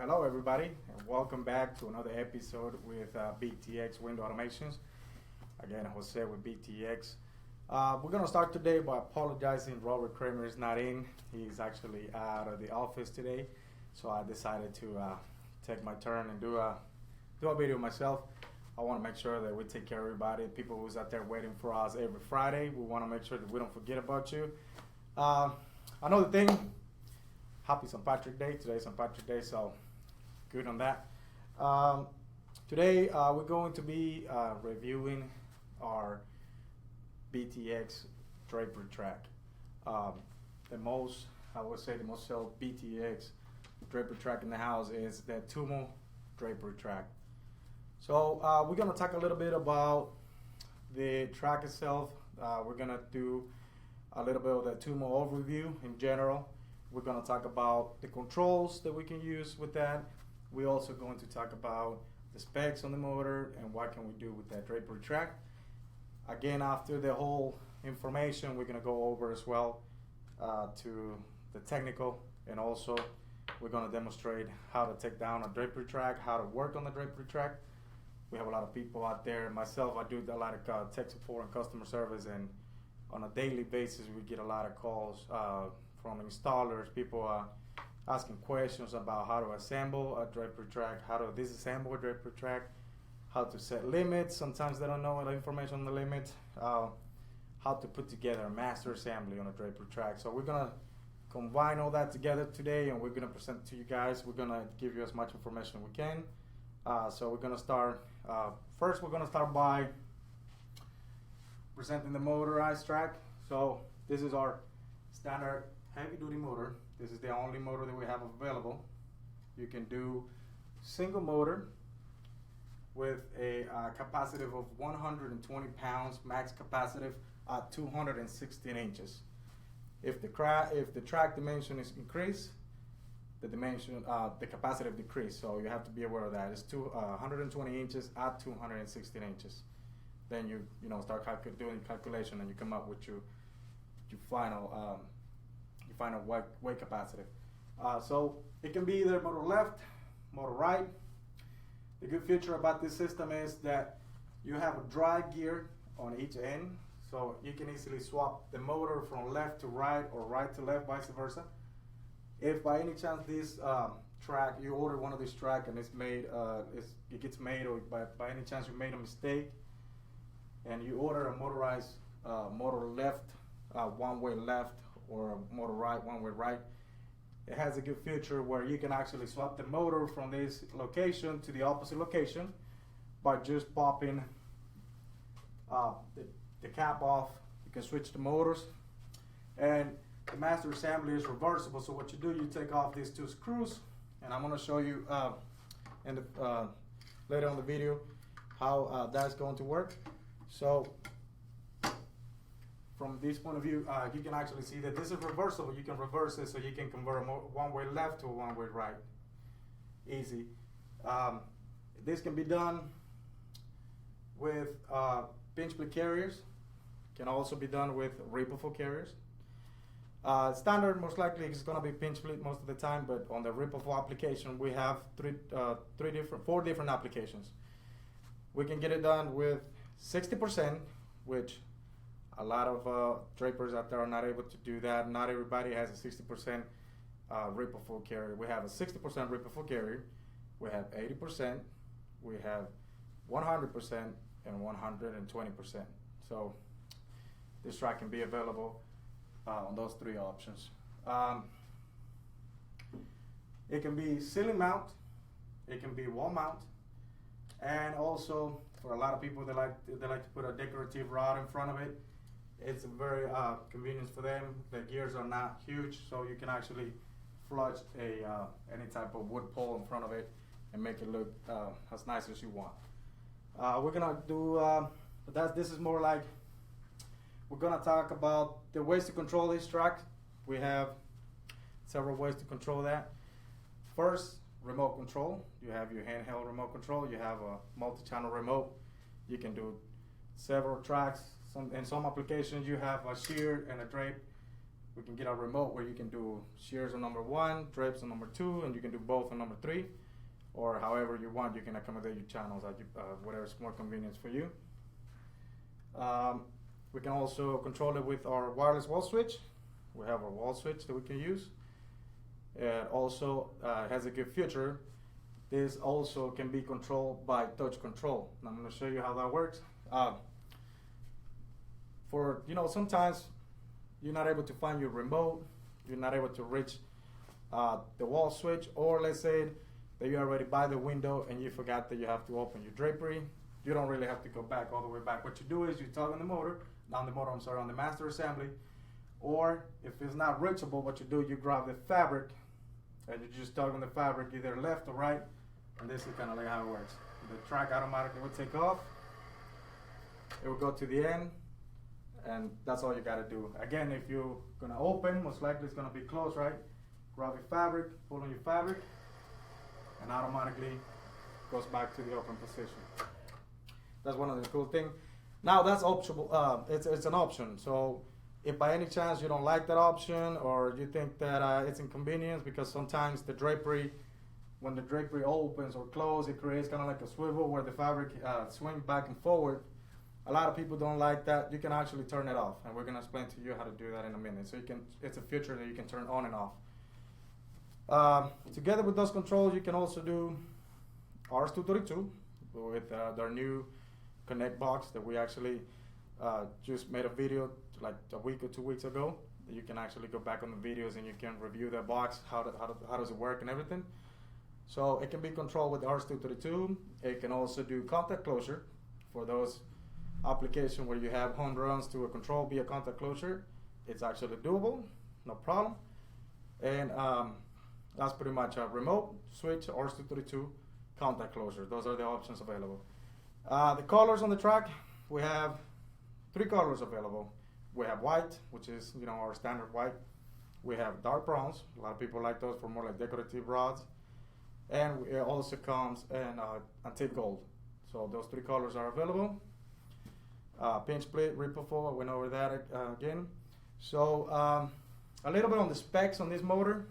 Hello everybody, and welcome back to another episode with BTX Window Automations. Again, Jose with BTX. We're going to start today by apologizing. Robert Kramer is not in. He's actually out of the office today, so I decided to take my turn and do a video myself. I want to make sure that we take care of everybody, people who's out there waiting for us every Friday. We want to make sure that we don't forget about you. Another thing, happy St. Patrick's Day. Today's St. Patrick's Day, so good on that. Today we're going to be reviewing our BTX Drapery track. I would say the most sold BTX Drapery track in the house is the Tumo Drapery track. So we're going to talk a little bit about the track itself. We're going to do a little bit of the Tumo overview in general. We're going to talk about the controls that we can use with that. We're also going to talk about the specs on the motor and what can we do with that Drapery track. Again, after the whole information, we're going to go over as well to the technical, and also we're going to demonstrate how to take down a Drapery track, how to work on the Drapery track. We have a lot of people out there. Myself, I do a lot of tech support and customer service, and on a daily basis we get a lot of calls from installers, people asking questions about how to assemble a Drapery track, how to disassemble a Drapery track, how to set limits. Sometimes they don't know the information on the limit, how to put together a master assembly on a Drapery track. So we're gonna combine all that together today, and we're gonna present it to you guys. We're gonna give you as much information we can. So we're gonna start, first we're gonna start by presenting the Motorized Track. So this is our standard heavy duty motor. This is the only motor that we have available. You can do single motor with a capacitive of 120 pounds, max capacitive at 216 inches. If the track dimension is increased, the capacitive decrease. So you have to be aware of that. It's 120 inches at 216 inches. Then you start doing calculation, and you come up with your final weight capacitive. So it can be either motor left, motor right. The good feature about this system is that you have a drive gear on each end, so you can easily swap the motor from left to right or right to left, vice versa. If by any chance this track, you order one of these track and it's made, it gets made, or by any chance you made a mistake and you order a motorized motor left, one-way left, or a motor right, one-way right, it has a good feature where you can actually swap the motor from this location to the opposite location by just popping the cap off. You can switch the motors, and the master assembly is reversible. So what you do, you take off these two screws, and I'm going to show you later on the video how that's going to work. So from this point of view, you can actually see that this is reversible. You can reverse it, so you can convert a one-way left to a one-way right. Easy. This can be done with pinch split carriers. Can also be done with ripple carriers. Standard, most likely, is going to be pinch split most of the time, but on the ripple application, we have four different applications. We can get it done with 60%, which a lot of drapers out there are not able to do that. Not everybody has a 60% ripple full carrier. We have a 60% ripple full carrier. We have 80%. We have 100% and 120%. So this track can be available on those three options. It can be ceiling mount. It can be wall mount, and also for a lot of people, they like to put a decorative rod in front of it. It's a very convenience for them. The gears are not huge, so you can actually flush any type of wood pole in front of it and make it look as nice as you want. We're gonna do this is more like, we're gonna talk about the ways to control this track. We have several ways to control that. First, remote control. You have your handheld remote control. You have a multi-channel remote. You can do several tracks. In some applications, you have a shear and a drape we can get a remote where you can do shears on number 1, drapes on number 2, and you can do both on number 3, or however you want. You can accommodate your channels at whatever's more convenient for you. We can also control it with our wireless wall switch. We have a wall switch that we can use. It also has a good feature. This also can be controlled by touch control. And I'm going to show you how that works. For, sometimes you're not able to find your remote, you're not able to reach the wall switch, or let's say that you're already by the window and you forgot that you have to open your drapery. You don't really have to go back all the way back. What you do is you tug on the motor, on the master assembly, or if it's not reachable, what you do, you grab the fabric and you just tug on the fabric either left or right, and this is kind of like how it works. The track automatically will take off, it will go to the end, and that's all you got to do. Again, if you're going to open, most likely it's going to be closed, right? Grab your fabric, pull on your fabric, and automatically goes back to the open position. That's one of the cool things. Now that's optional. It's an option. So if by any chance you don't like that option, or you think that it's inconvenience, because sometimes the drapery, when the drapery opens or closes, it creates kind of like a swivel where the fabric swings back and forward. A lot of people don't like that. You can actually turn it off, and we're going to explain to you how to do that in a minute. So it's a feature that you can turn on and off. Together with those controls, you can also do RS-232 with their new Connect box that we actually just made a video like a week or 2 weeks ago. You can actually go back on the videos and you can review that box, how does it work and everything. So it can be controlled with RS-232. It can also do contact closure for those applications where you have home runs to a control via contact closure. It's actually doable, no problem. And that's pretty much a remote switch, RS-232, contact closure. Those are the options available. The colors on the track, we have 3 colors available. We have white, which is our standard white. We have dark browns. A lot of people like those for more like decorative rods. And it also comes in antique gold. So those 3 colors are available. Pinch split, ripple forward, went over that again. So a little bit on the specs on this motor.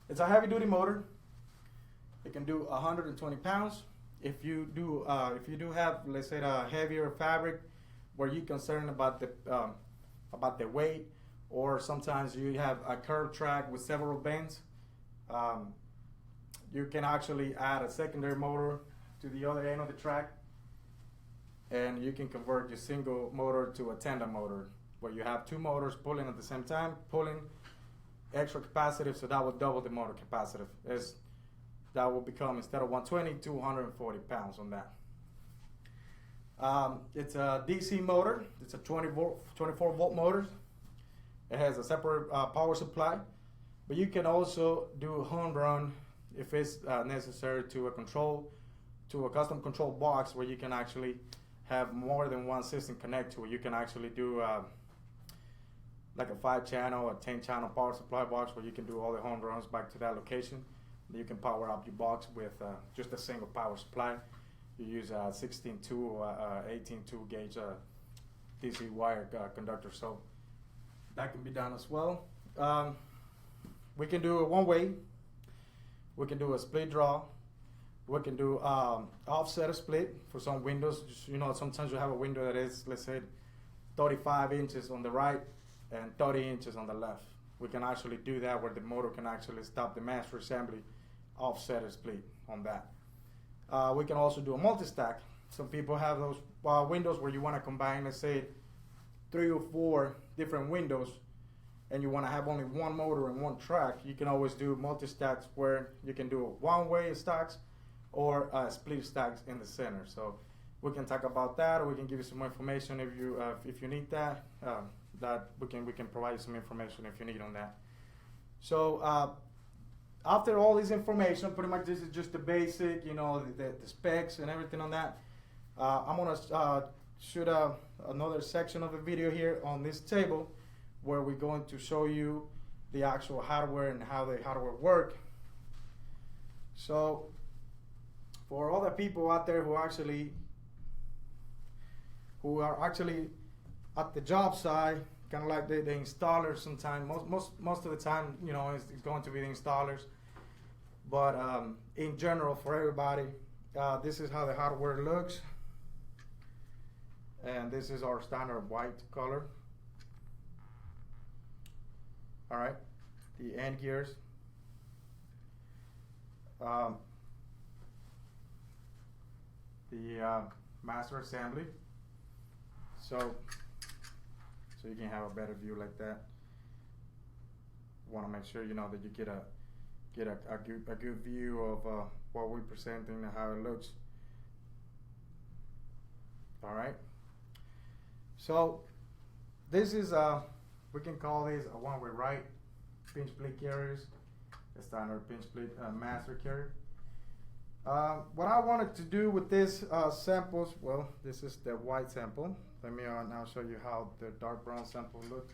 It's a heavy duty motor. It can do 120 pounds. If you do have, let's say, a heavier fabric where you're concerned about the weight, or sometimes you have a curved track with several bends, you can actually add a secondary motor to the other end of the track, and you can convert your single motor to a tandem motor where you have 2 motors pulling at the same time, pulling extra capacitive, so that will double the motor capacitive. That will become, instead of 120, 240 pounds on that. It's a DC motor. It's a 24 volt motor. It has a separate power supply, but you can also do a home run if it's necessary to a custom control box where you can actually have more than one system connect to it. You can actually do like a 5-channel or 10-channel power supply box where you can do all the home runs back to that location. You can power up your box with just a single power supply. You use a 16.2 or 18.2 gauge DC wire conductor, so that can be done as well. We can do a one-way. We can do a split draw. We can do offset split for some windows. Just, sometimes you have a window that is, let's say, 35 inches on the right and 30 inches on the left. We can actually do that where the motor can actually stop the master assembly, offset split on that. We can also do a multi-stack. Some people have those windows where you want to combine, let's say, 3 or 4 different windows, and you want to have only one motor and one track. You can always do multi-stacks where you can do one-way stacks or split stacks in the center. So we can talk about that, or we can give you some more information if you need that. That we can provide you some information if you need on that. So after all this information, pretty much this is just the basic, the specs and everything on that. I'm gonna shoot another section of the video here on this table where we're going to show you the actual hardware and how the hardware work. So for other people out there who are actually at the job site, kind of like the installers sometimes. Most of the time, you know, it's going to be the installers. But in general, for everybody, this is how the hardware looks. And this is our standard white color. All right, the end gears. The master assembly. So you can have a better view like that. Want to make sure, you know, that you get a good view of what we're presenting and how it looks. All right. So this is we can call this a one-way right pinch split carriers, the standard pinch split master carrier. What I wanted to do with this samples, well, this is the white sample. Let me now show you how the dark brown sample looks.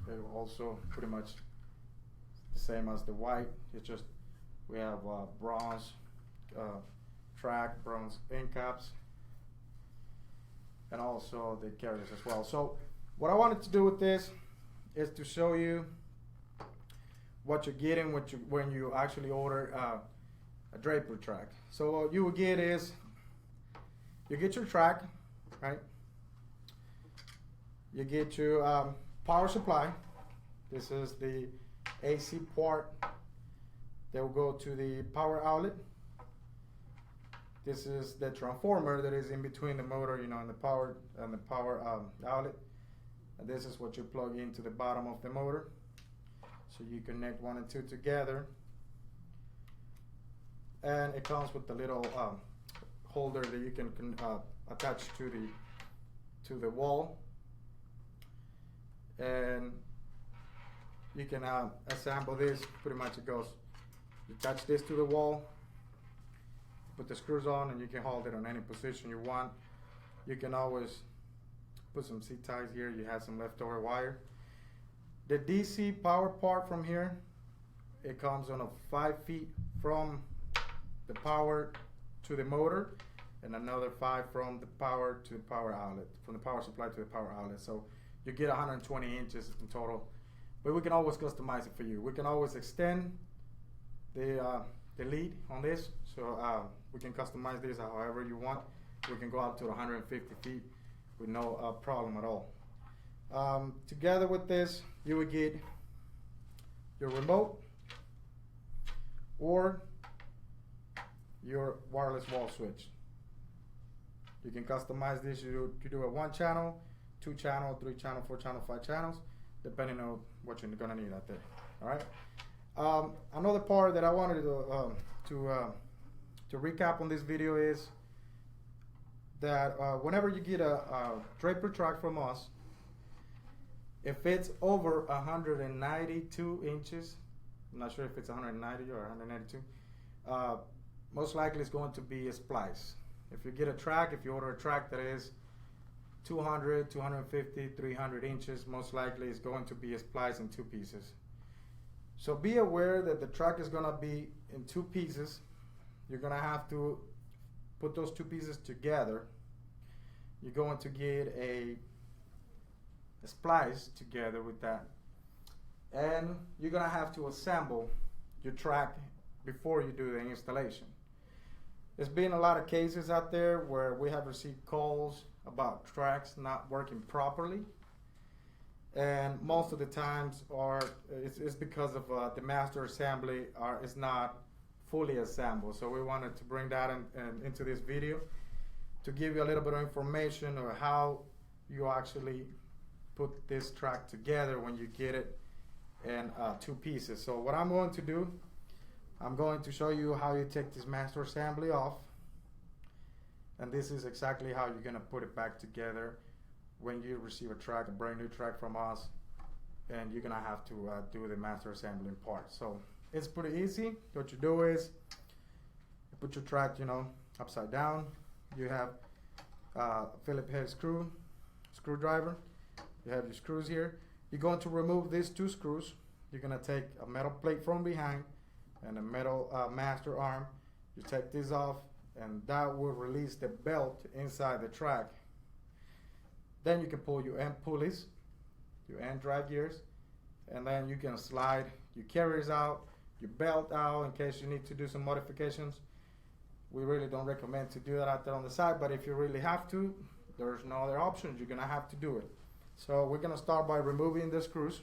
It also pretty much the same as the white. It's just we have bronze track, bronze end caps, and also the carriers as well. So what I wanted to do with this is to show you what you're getting when you actually order a Drapery track. So what you will get is, you get your track, right? You get your power supply. This is the AC port that will go to the power outlet. This is the transformer that is in between the motor, you know, and the power outlet. And this is what you plug into the bottom of the motor. So you connect 1 and 2 together. And it comes with the little holder that you can attach to the wall, and you can assemble this. Pretty much it goes. You attach this to the wall, put the screws on, and you can hold it on any position you want. You can always put some zip ties here. You have some leftover wire. The DC power part from here, it comes on a 5 feet from the power to the motor, and another 5 from the power to the power outlet, from the power supply to the power outlet. So you get 120 inches in total, but we can always customize it for you. We can always extend the lead on this, so we can customize this however you want. We can go up to 150 feet with no problem at all. Together with this, you would get your remote or your wireless wall switch. You can customize this. You do a 1 channel, 2 channel, 3 channel, 4 channel, 5 channels, depending on what you're gonna need out there. All right. Another part that I wanted to recap on this video is that whenever you get a Drapery track from us, if it's over 192 inches, I'm not sure if it's 190 or 192, most likely it's going to be a splice. If you get a track, if you order a track that is 200, 250, 300 inches, most likely it's going to be a splice in 2 pieces. So be aware that the track is going to be in 2 pieces. You're going to have to put those 2 pieces together. You're going to get a splice together with that. And you're going to have to assemble your track before you do the installation. There's been a lot of cases out there where we have received calls about tracks not working properly, and most of the times it's because of the master assembly is not fully assembled. So we wanted to bring that into this video to give you a little bit of information on how you actually put this track together when you get it in 2 pieces. So what I'm going to do, I'm going to show you how you take this master assembly off, and this is exactly how you're going to put it back together when you receive a track, a brand new track from us, and you're going to have to do the master assembly part. So it's pretty easy. What you do is you put your track, you know, upside down. You have a Phillips head screwdriver. You have your screws here. You're going to remove these 2 screws. You're going to take a metal plate from behind and a metal master arm. You take this off, and that will release the belt inside the track. Then you can pull your end pulleys, your end drive gears, and then you can slide your carriers out, your belt out in case you need to do some modifications. We really don't recommend to do that out there on the side, but if you really have to, there's no other options. You're gonna have to do it. So we're gonna start by removing the screws.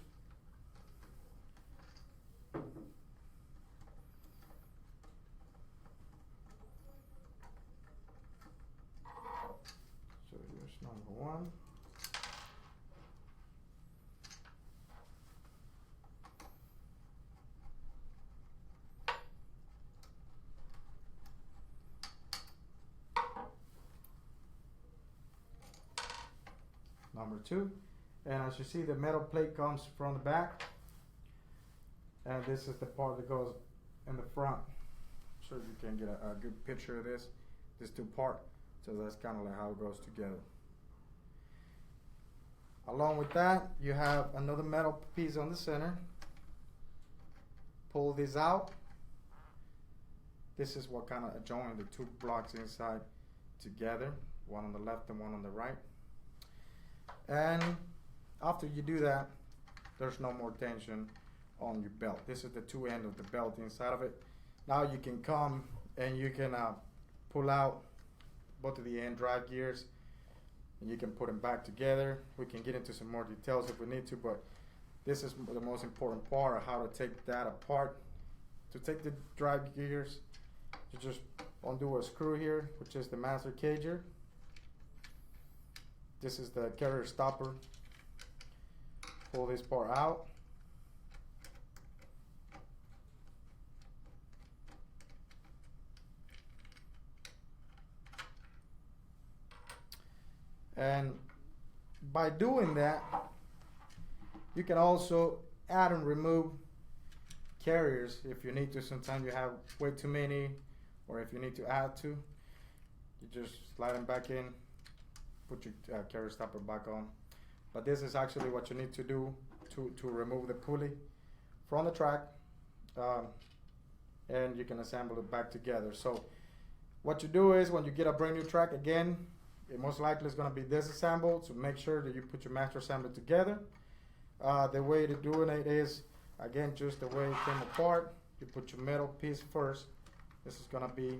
So here's number one. Number two, and as you see, the metal plate comes from the back, and this is the part that goes in the front, so you can get a good picture of this two part. So that's kind of like how it goes together. Along with that, you have another metal piece on the center. Pull this out. This is what kind of join the two blocks inside together, one on the left and one on the right. And after you do that, there's no more tension on your belt. This is the two ends of the belt inside of it. Now you can come and you can pull out both of the end drive gears, and you can put them back together. We can get into some more details if we need to, but this is the most important part of how to take that apart. To take the drive gears, you just undo a screw here, which is the master cager. This is the carrier stopper. Pull this part out. And by doing that, you can also add and remove carriers if you need to. Sometimes you have way too many, or if you need to add to, you just slide them back in, put your carrier stopper back on. But this is actually what you need to do to remove the pulley from the track, and you can assemble it back together. So what you do is, when you get a brand new track, again, it most likely is going to be disassembled, so make sure that you put your master assembly together. The way to doing it is, again, just the way it came apart. You put your metal piece first. This is going to be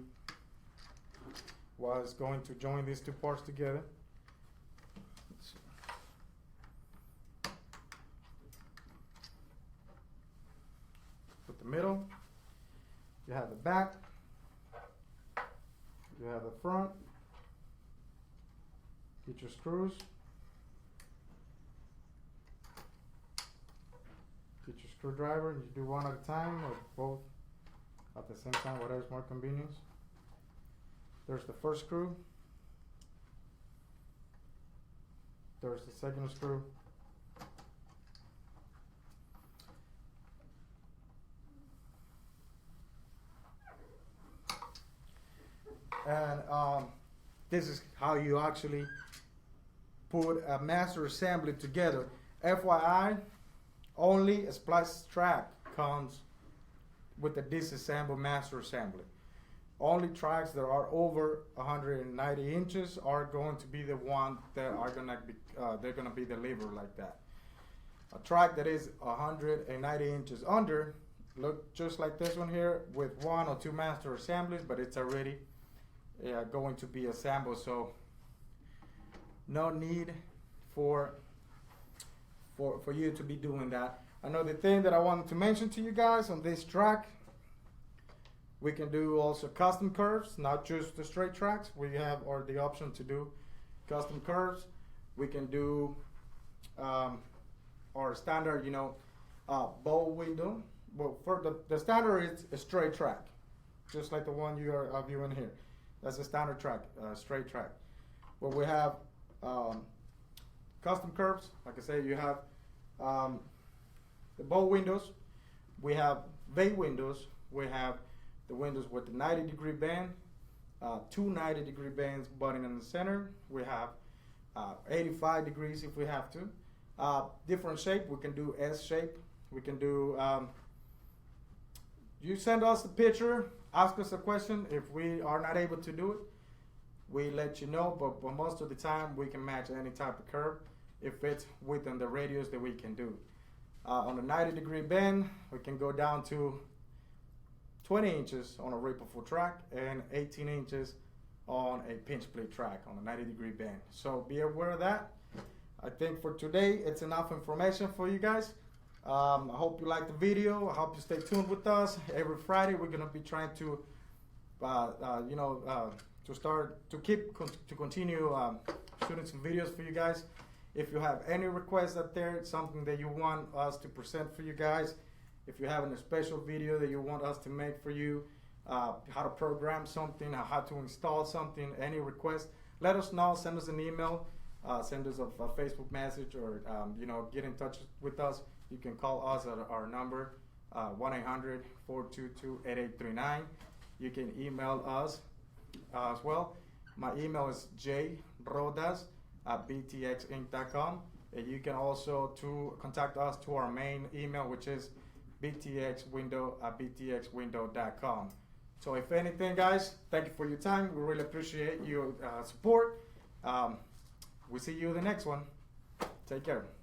what is going to join these two parts together. Put the middle. You have the back. You have the front. Get your screws. Get your screwdriver. You do one at a time or both at the same time, whatever's more convenience. There's the first screw. There's the second screw. And this is how you actually put a master assembly together. FYI, only a splice track comes with the disassembled master assembly. Only tracks that are over 190 inches are going to be the one that are gonna be they're gonna be delivered like that. A track that is 190 inches under look just like this one here with one or two master assemblies, but it's already going to be assembled, so no need for you to be doing that. Another thing that I wanted to mention to you guys on this track, we can do also custom curves, not just the straight tracks. We have the option to do custom curves. We can do our standard, bow window. Well, for the standard is a straight track, just like the one you are viewing here. That's a standard track, straight track. Where we have custom curves, like I say, you have the bow windows. We have bay windows. We have the windows with the 90-degree band, two 90-degree bands butting in the center. We have 85 degrees if we have to. Different shape, we can do S shape. We can do, you send us the picture, ask us a question. If we are not able to do it, we let you know, but most of the time we can match any type of curve if it's within the radius that we can do. On a 90-degree bend, we can go down to 20 inches on a ripple track and 18 inches on a pinch plate track on a 90-degree bend. So be aware of that. I think for today it's enough information for you guys. I hope you like the video. I hope you stay tuned with us. Every Friday we're gonna be trying to, continue shooting some videos for you guys. If you have any requests out there, something that you want us to present for you guys, if you have a special video that you want us to make for you, how to program something, how to install something, any request, let us know. Send us an email, send us a Facebook message, or get in touch with us. You can call us at our number, 1-800-422-8839. You can email us as well. My email is jrodas@btxinc.com. And you can also contact us to our main email, which is btxwindow@btxwindow.com. So if anything, guys, thank you for your time. We really appreciate your support. We'll see you in the next one. Take care.